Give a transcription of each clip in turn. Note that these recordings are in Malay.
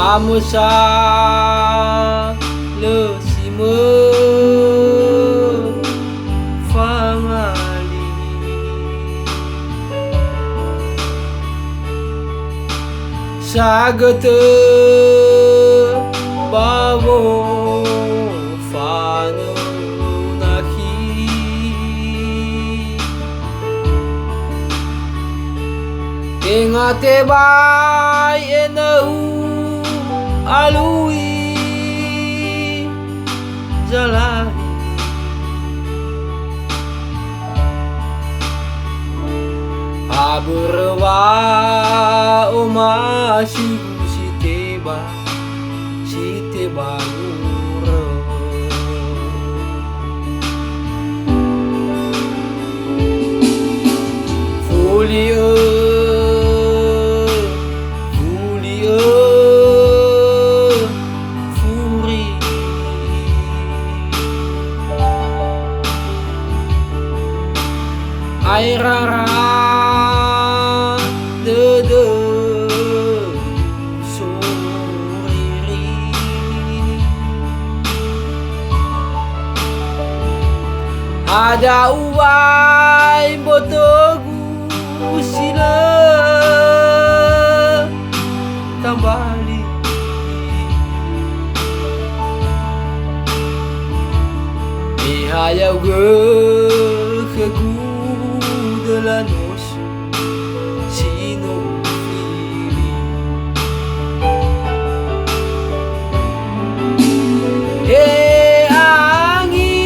Amusa le sime famali sagete babo fanu naki ingate bay enau alui jalani aburwa umasi siteba nuro folio airara de soriri ada uai botogu sila tambali ihayau ke la noche sino fili angi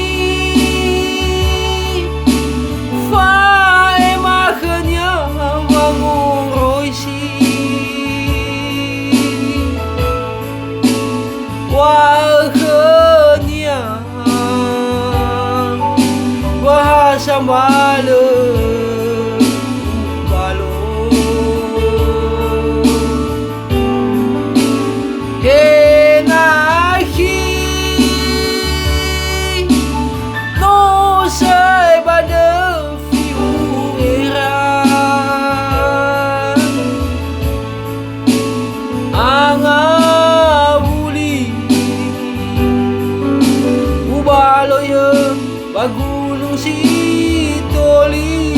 fa makanya wanguroisi wakanya bahasa malu bagulong si Toli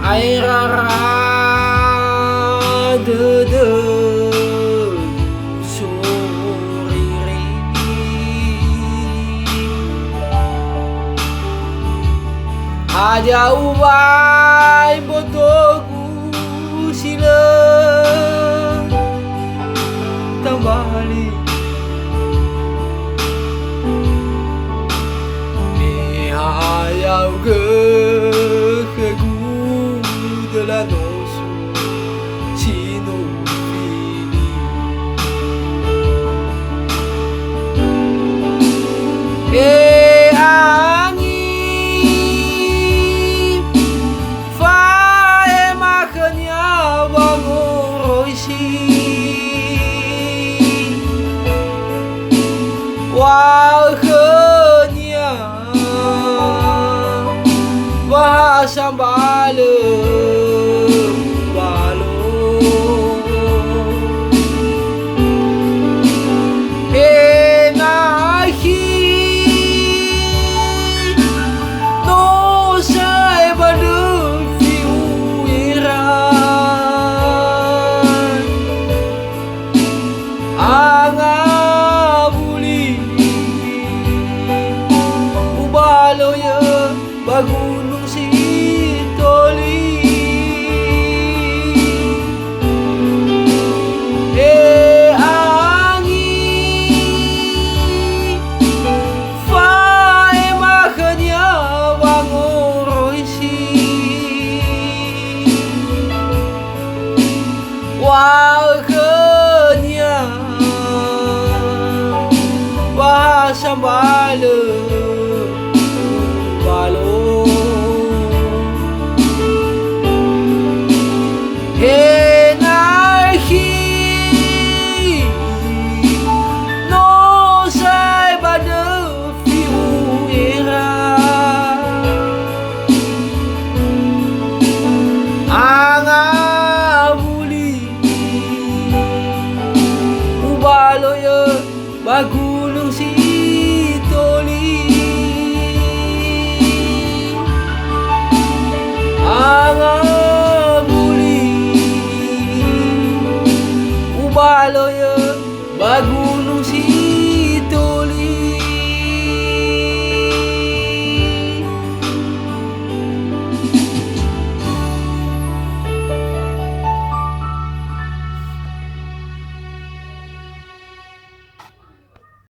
airara de soriri ada ubai botogu sila tambali ihayau ke la noche sino fili angi fa makanya wanguroisi wakanya bahasa malu sambal balo Enahi no sai bade fiu era anga buli ubalo ya bagulung si toli anga buli ubalo ya bagulung